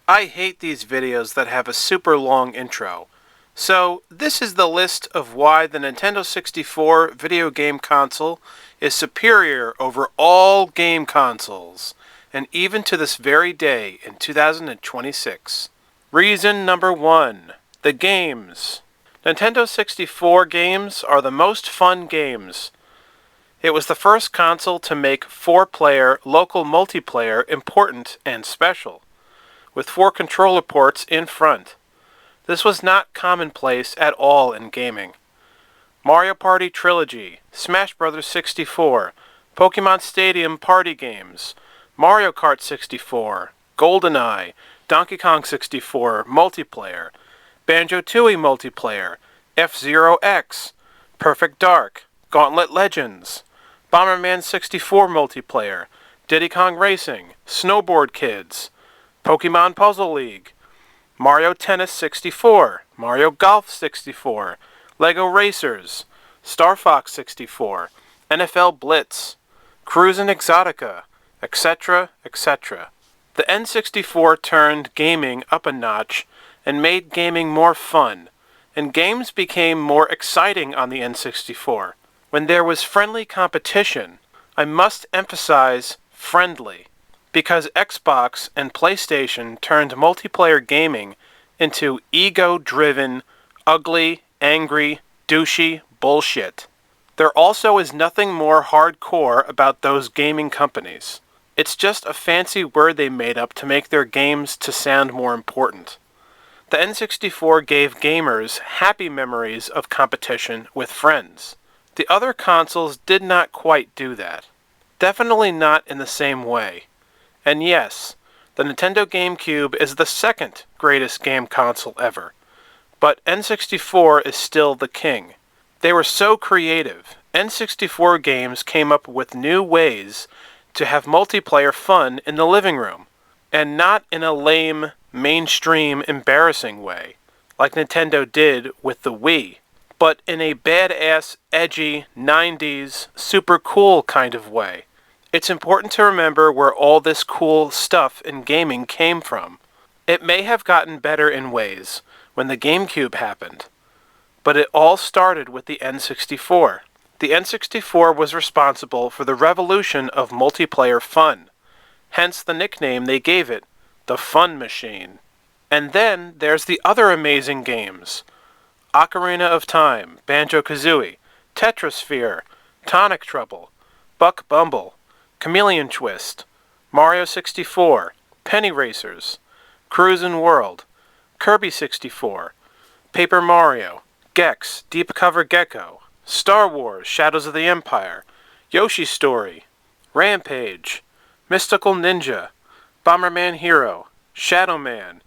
I hate these videos that have a super long intro. So, this is the list of why the Nintendo 64 video game console is superior over all game consoles, and even to this very day in 2026. Reason number 1. The games. Nintendo 64 games are the most fun games. It was the first console to make 4-player local multiplayer important and special, with 4 controller ports in front. This was not commonplace at all in gaming. Mario Party Trilogy, Smash Bros. 64, Pokemon Stadium Party Games, Mario Kart 64, GoldenEye, Donkey Kong 64 Multiplayer, Banjo-Tooie Multiplayer, F-Zero X, Perfect Dark, Gauntlet Legends, Bomberman 64 Multiplayer, Diddy Kong Racing, Snowboard Kids, Pokemon Puzzle League, Mario Tennis 64, Mario Golf 64, Lego Racers, Star Fox 64, NFL Blitz, Cruisin' Exotica, etc., etc. The N64 turned gaming up a notch and made gaming more fun, and games became more exciting on the N64. When there was friendly competition, I must emphasize friendly, because Xbox and PlayStation turned multiplayer gaming into ego-driven, ugly, angry, douchey bullshit. There also is nothing more hardcore about those gaming companies. It's just a fancy word they made up to make their games to sound more important. The N64 gave gamers happy memories of competition with friends. The other consoles did not quite do that. Definitely not in the same way. And yes, the Nintendo GameCube is the second greatest game console ever, but N64 is still the king. They were so creative. N64 games came up with new ways to have multiplayer fun in the living room, and not in a lame, mainstream, embarrassing way, like Nintendo did with the Wii, but in a badass, edgy, 90s, super cool kind of way. It's important to remember where all this cool stuff in gaming came from. It may have gotten better in ways when the GameCube happened, but it all started with the N64. The N64 was responsible for the revolution of multiplayer fun, hence the nickname they gave it, the Fun Machine. And then there's the other amazing games: Ocarina of Time, Banjo-Kazooie, Tetrasphere, Tonic Trouble, Buck Bumble, Chameleon Twist, Mario 64, Penny Racers, Cruisin' World, Kirby 64, Paper Mario, Gex, Deep Cover Gecko, Star Wars, Shadows of the Empire, Yoshi's Story, Rampage, Mystical Ninja, Bomberman Hero, Shadow Man,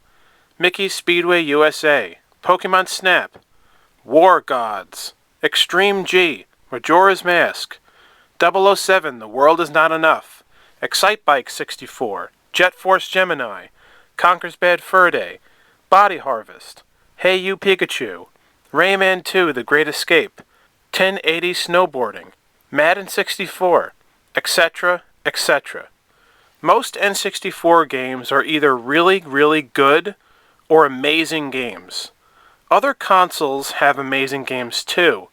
Mickey's Speedway USA, Pokemon Snap, War Gods, Extreme G, Majora's Mask, 007, The World Is Not Enough, Excitebike 64, Jet Force Gemini, Conker's Bad Fur Day, Body Harvest, Hey You Pikachu, Rayman 2, The Great Escape, 1080 Snowboarding, Madden 64, etc., etc. Most N64 games are either really, really good or amazing games. Other consoles have amazing games too,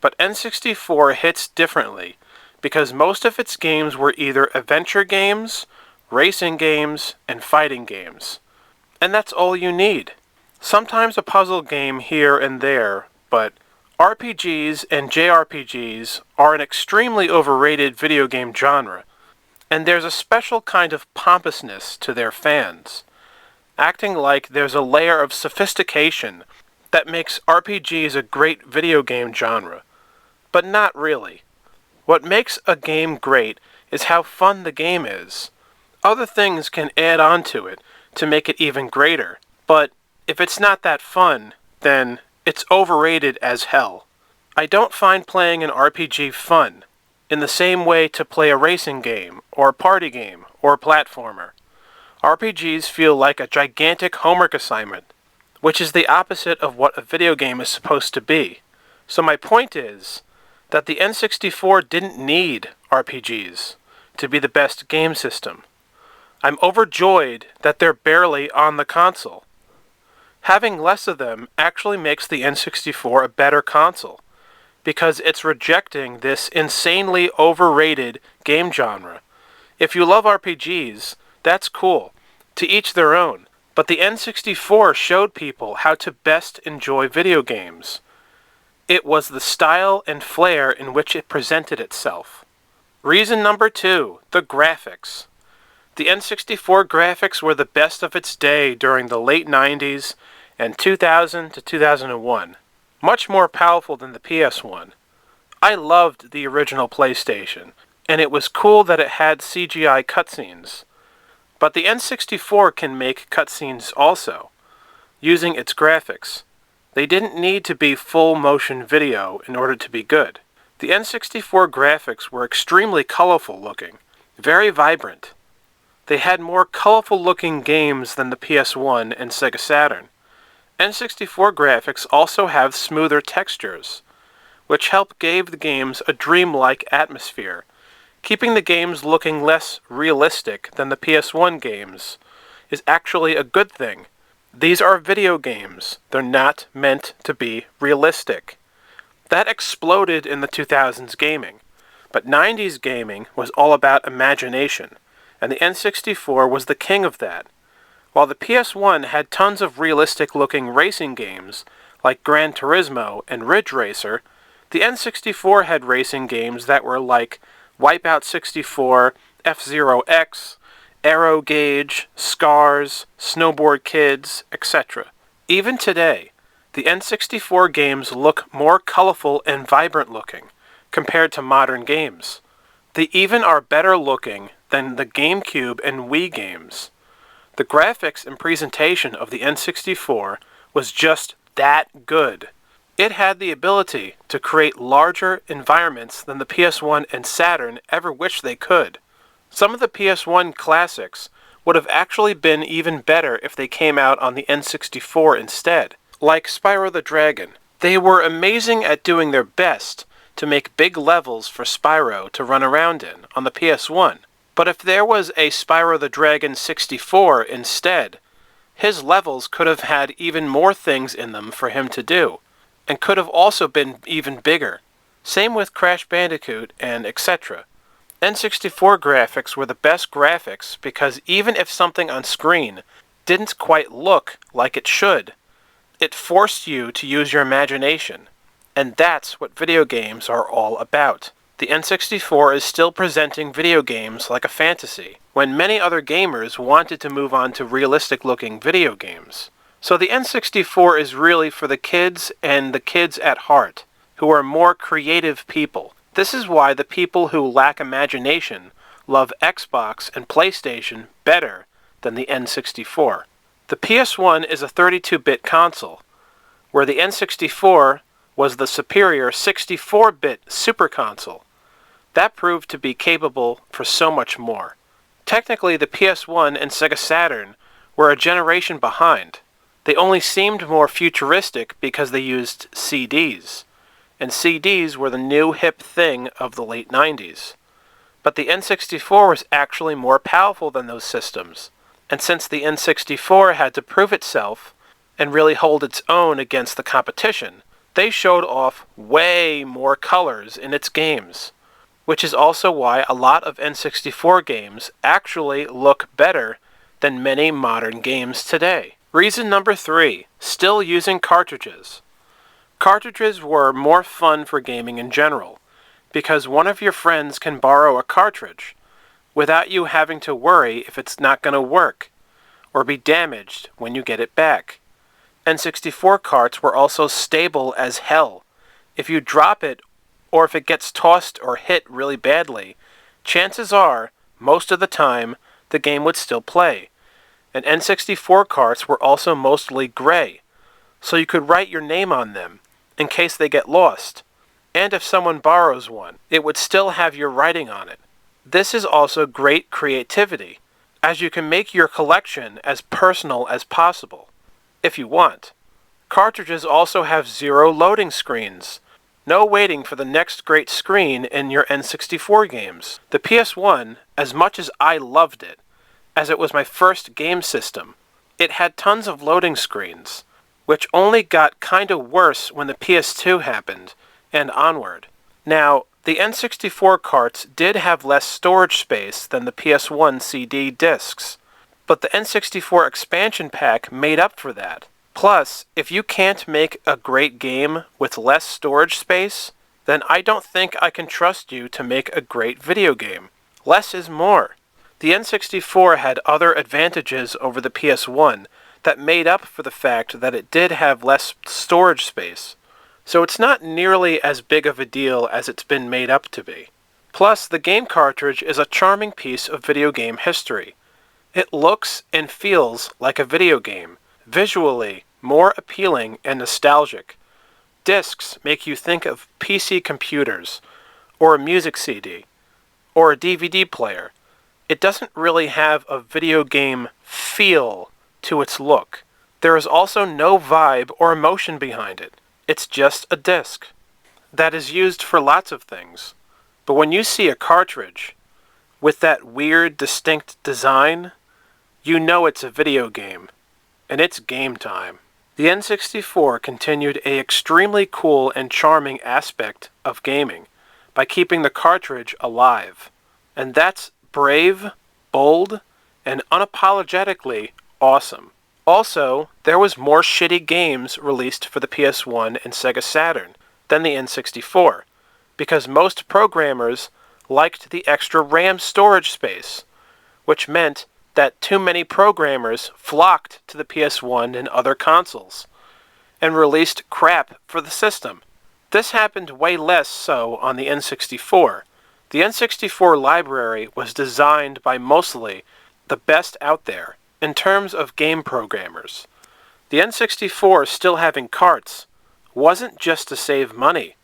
but N64 hits differently, because most of its games were either adventure games, racing games, and fighting games. And that's all you need. Sometimes a puzzle game here and there, but RPGs and JRPGs are an extremely overrated video game genre, and there's a special kind of pompousness to their fans, acting like there's a layer of sophistication that makes RPGs a great video game genre, but not really. What makes a game great is how fun the game is. Other things can add on to it to make it even greater, but if it's not that fun, then it's overrated as hell. I don't find playing an RPG fun, in the same way to play a racing game, or a party game, or a platformer. RPGs feel like a gigantic homework assignment, which is the opposite of what a video game is supposed to be. So my point is that the N64 didn't need RPGs to be the best game system. I'm overjoyed that they're barely on the console. Having less of them actually makes the N64 a better console, because it's rejecting this insanely overrated game genre. If you love RPGs, that's cool. To each their own. But the N64 showed people how to best enjoy video games. It was the style and flair in which it presented itself. Reason number 2, the graphics. The N64 graphics were the best of its day during the late 90s and 2000 to 2001. Much more powerful than the PS1. I loved the original PlayStation, and it was cool that it had CGI cutscenes. But the N64 can make cutscenes also, using its graphics. They didn't need to be full motion video in order to be good. The N64 graphics were extremely colorful looking, very vibrant. They had more colorful looking games than the PS1 and Sega Saturn. N64 graphics also have smoother textures, which help give the games a dreamlike atmosphere, keeping the games looking less realistic than the PS1 games is actually a good thing. These are video games. They're not meant to be realistic. That exploded in the 2000s gaming, but 90s gaming was all about imagination, and the N64 was the king of that. While the PS1 had tons of realistic-looking racing games, like Gran Turismo and Ridge Racer, the N64 had racing games that were like Wipeout 64, F-Zero X, Aero Gauge, Scars, Snowboard Kids, etc. Even today, the N64 games look more colorful and vibrant looking compared to modern games. They even are better looking than the GameCube and Wii games. The graphics and presentation of the N64 was just that good. It had the ability to create larger environments than the PS1 and Saturn ever wished they could. Some of the PS1 classics would have actually been even better if they came out on the N64 instead, like Spyro the Dragon. They were amazing at doing their best to make big levels for Spyro to run around in on the PS1. But if there was a Spyro the Dragon 64 instead, his levels could have had even more things in them for him to do, and could have also been even bigger. Same with Crash Bandicoot and etc. N64 graphics were the best graphics because even if something on screen didn't quite look like it should, it forced you to use your imagination. And that's what video games are all about. The N64 is still presenting video games like a fantasy, when many other gamers wanted to move on to realistic-looking video games. So the N64 is really for the kids and the kids at heart, who are more creative people. This is why the people who lack imagination love Xbox and PlayStation better than the N64. The PS1 is a 32-bit console, where the N64 was the superior 64-bit super console. That proved to be capable for so much more. Technically, the PS1 and Sega Saturn were a generation behind. They only seemed more futuristic because they used CDs, and CDs were the new hip thing of the late 90s. But the N64 was actually more powerful than those systems, and since the N64 had to prove itself and really hold its own against the competition, they showed off way more colors in its games, which is also why a lot of N64 games actually look better than many modern games today. Reason number 3, still using cartridges. Cartridges were more fun for gaming in general, because one of your friends can borrow a cartridge without you having to worry if it's not going to work or be damaged when you get it back. N64 carts were also stable as hell. If you drop it or if it gets tossed or hit really badly, chances are, most of the time, the game would still play. And N64 carts were also mostly gray, so you could write your name on them in case they get lost. And if someone borrows one, it would still have your writing on it. This is also great creativity, as you can make your collection as personal as possible, if you want. Cartridges also have 0 loading screens. No waiting for the next great screen in your N64 games. The PS1, as much as I loved it, as it was my first game system. It had tons of loading screens, which only got kinda worse when the PS2 happened, and onward. Now, the N64 carts did have less storage space than the PS1 CD discs, but the N64 expansion pack made up for that. Plus, if you can't make a great game with less storage space, then I don't think I can trust you to make a great video game. Less is more. The N64 had other advantages over the PS1 that made up for the fact that it did have less storage space, so it's not nearly as big of a deal as it's been made up to be. Plus, the game cartridge is a charming piece of video game history. It looks and feels like a video game, visually more appealing and nostalgic. Discs make you think of PC computers, or a music CD, or a DVD player. It doesn't really have a video game feel to its look. There is also no vibe or emotion behind it. It's just a disc that is used for lots of things. But when you see a cartridge with that weird, distinct design, you know it's a video game, and it's game time. The N64 continued an extremely cool and charming aspect of gaming by keeping the cartridge alive. And that's brave, bold, and unapologetically awesome. Also, there was more shitty games released for the PS1 and Sega Saturn than the N64, because most programmers liked the extra RAM storage space, which meant that too many programmers flocked to the PS1 and other consoles, and released crap for the system. This happened way less so on the N64. The N64 library was designed by mostly the best out there in terms of game programmers. The N64 still having carts wasn't just to save money.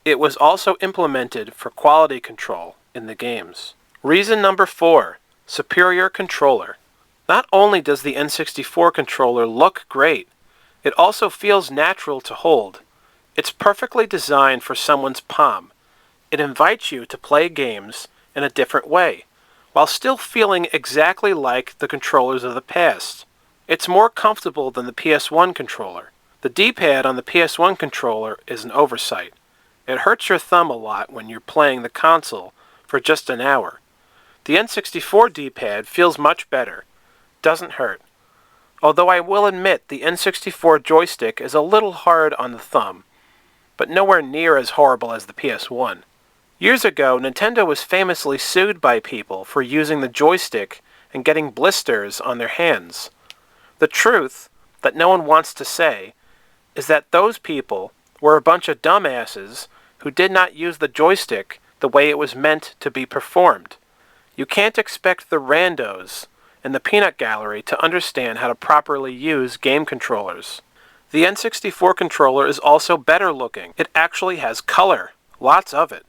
It was also implemented for quality control in the games. Reason number 4. Superior controller. Not only does the N64 controller look great, it also feels natural to hold. It's perfectly designed for someone's palm. It invites you to play games in a different way, while still feeling exactly like the controllers of the past. It's more comfortable than the PS1 controller. The D-pad on the PS1 controller is an oversight. It hurts your thumb a lot when you're playing the console for just an hour. The N64 D-pad feels much better. Doesn't hurt. Although I will admit the N64 joystick is a little hard on the thumb, but nowhere near as horrible as the PS1. Years ago, Nintendo was famously sued by people for using the joystick and getting blisters on their hands. The truth, that no one wants to say, is that those people were a bunch of dumbasses who did not use the joystick the way it was meant to be performed. You can't expect the randos in the peanut gallery to understand how to properly use game controllers. The N64 controller is also better looking. It actually has color, lots of it.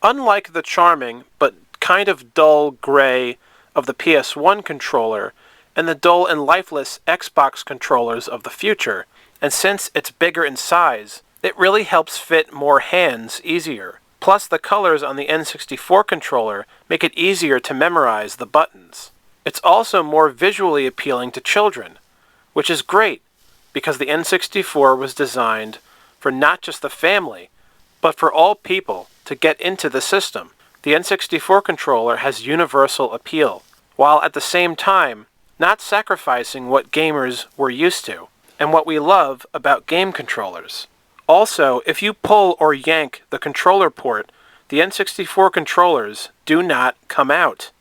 Unlike the charming but kind of dull gray of the PS1 controller and the dull and lifeless Xbox controllers of the future, and since it's bigger in size, it really helps fit more hands easier. Plus, the colors on the N64 controller make it easier to memorize the buttons. It's also more visually appealing to children, which is great because the N64 was designed for not just the family, but for all people to get into the system. The N64 controller has universal appeal, while at the same time not sacrificing what gamers were used to and what we love about game controllers. Also, if you pull or yank the controller port, the N64 controllers do not come out.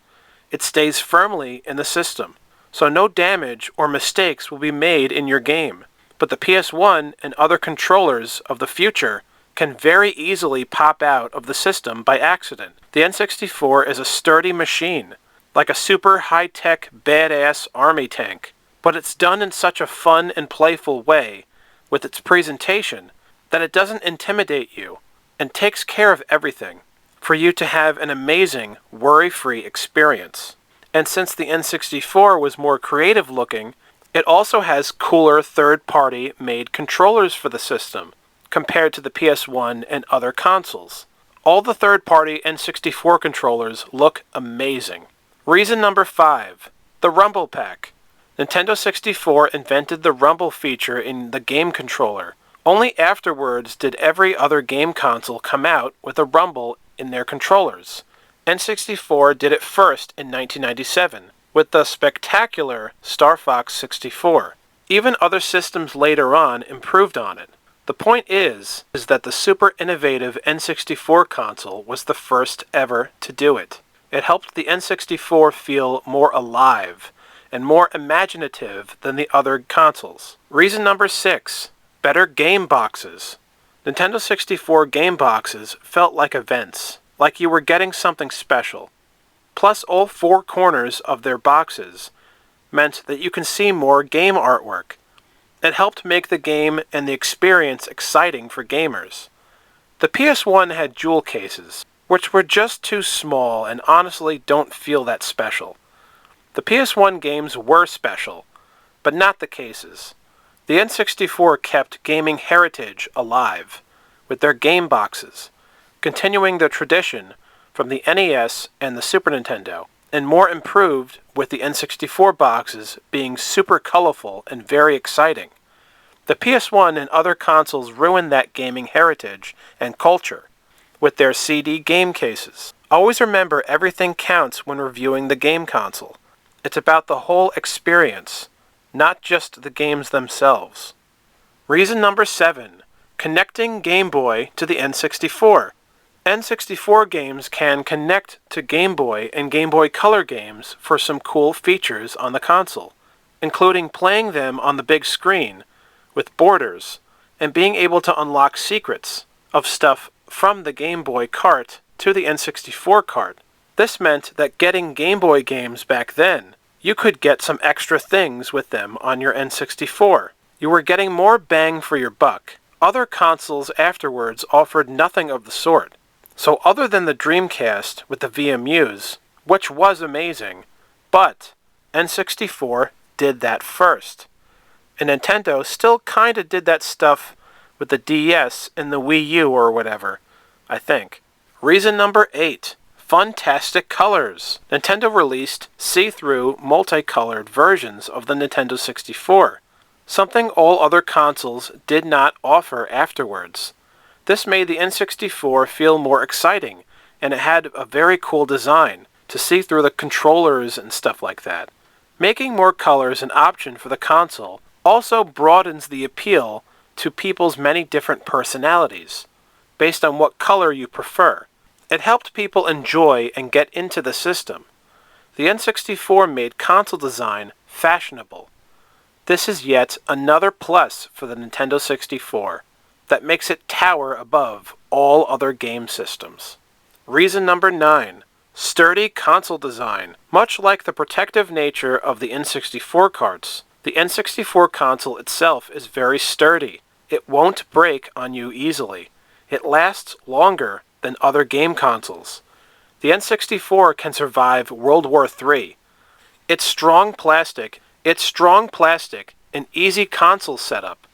It stays firmly in the system, so no damage or mistakes will be made in your game. But the PS1 and other controllers of the future can very easily pop out of the system by accident. The N64 is a sturdy machine, like a super high-tech badass army tank, but it's done in such a fun and playful way with its presentation that it doesn't intimidate you and takes care of everything for you to have an amazing, worry-free experience. And since the N64 was more creative looking, it also has cooler third-party made controllers for the system compared to the PS1 and other consoles. All the third-party N64 controllers look amazing. Reason number 5, The Rumble Pack. Nintendo 64 invented the rumble feature in the game controller. Only afterwards did every other game console come out with a rumble in their controllers. N64 did it first in 1997 with the spectacular Star Fox 64. Even other systems later on improved on it. The point is that the super innovative N64 console was the first ever to do it. It helped the N64 feel more alive and more imaginative than the other consoles. Reason number 6, better game boxes. Nintendo 64 game boxes felt like events, like you were getting something special. Plus, all 4 corners of their boxes meant that you can see more game artwork. It helped make the game and the experience exciting for gamers. The PS1 had jewel cases, which were just too small and honestly don't feel that special. The PS1 games were special, but not the cases. The N64 kept gaming heritage alive with their game boxes, continuing the tradition from the NES and the Super Nintendo, and more improved with the N64 boxes being super colorful and very exciting. The PS1 and other consoles ruined that gaming heritage and culture with their CD game cases. Always remember, everything counts when reviewing the game console. It's about the whole experience, not just the games themselves. Reason number 7, connecting Game Boy to the N64. N64 games can connect to Game Boy and Game Boy Color games for some cool features on the console, including playing them on the big screen with borders and being able to unlock secrets of stuff from the Game Boy cart to the N64 cart. This meant that getting Game Boy games back then, you could get some extra things with them on your N64. You were getting more bang for your buck. Other consoles afterwards offered nothing of the sort. So other than the Dreamcast with the VMUs, which was amazing, but N64 did that first. And Nintendo still kinda did that stuff with the DS and the Wii U or whatever, I think. Reason number 8, FUNTASTIC colors. Nintendo released see-through, multicolored versions of the Nintendo 64, something all other consoles did not offer afterwards. This made the N64 feel more exciting, and it had a very cool design to see through the controllers and stuff like that. Making more colors an option for the console also broadens the appeal to people's many different personalities, based on what color you prefer. It helped people enjoy and get into the system. The N64 made console design fashionable. This is yet another plus for the Nintendo 64 that makes it tower above all other game systems. Reason number 9, sturdy console design. Much like the protective nature of the N64 carts, the N64 console itself is very sturdy. It won't break on you easily. It lasts longer than other game consoles. The N64 can survive World War III. Its strong plastic and easy console setup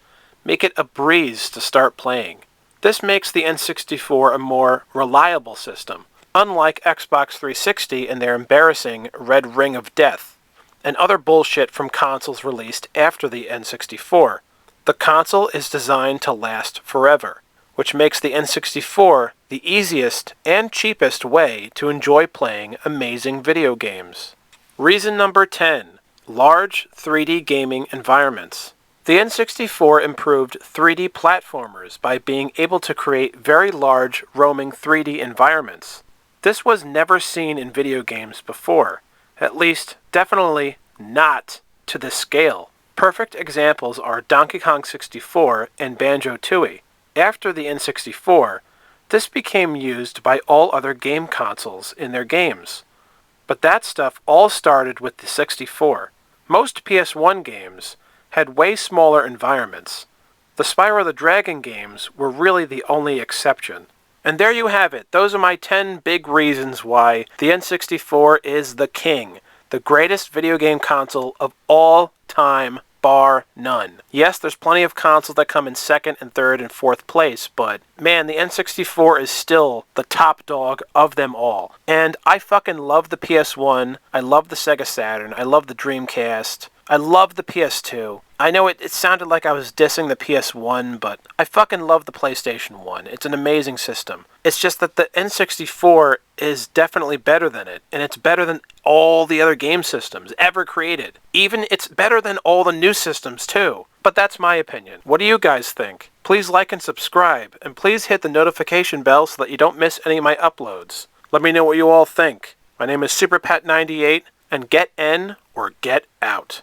make it a breeze to start playing. This makes the N64 a more reliable system, unlike Xbox 360 and their embarrassing Red Ring of Death and other bullshit from consoles released after the N64. The console is designed to last forever, which makes the N64 the easiest and cheapest way to enjoy playing amazing video games. Reason number 10, large 3D gaming environments. The N64 improved 3D platformers by being able to create very large roaming 3D environments. This was never seen in video games before, at least definitely not to this scale. Perfect examples are Donkey Kong 64 and Banjo-Tooie. After the N64, this became used by all other game consoles in their games. But that stuff all started with the 64. Most PS1 games had way smaller environments. The Spyro the Dragon games were really the only exception. And there you have it. Those are my 10 big reasons why the N64 is the king, the greatest video game console of all time bar none. Yes, there's plenty of consoles that come in second and third and fourth place, but man, the N64 is still the top dog of them all. And I fucking love the PS1, I love the Sega Saturn, I love the Dreamcast, I love the PS2. I know it sounded like I was dissing the PS1, but I fucking love the PlayStation 1. It's an amazing system. It's just that the N64 is definitely better than it, and it's better than all the other game systems ever created. Even it's better than all the new systems too. But that's my opinion. What do you guys think? Please like and subscribe, and please hit the notification bell so that you don't miss any of my uploads. Let me know what you all think. My name is SuperPat98, and get in or get out.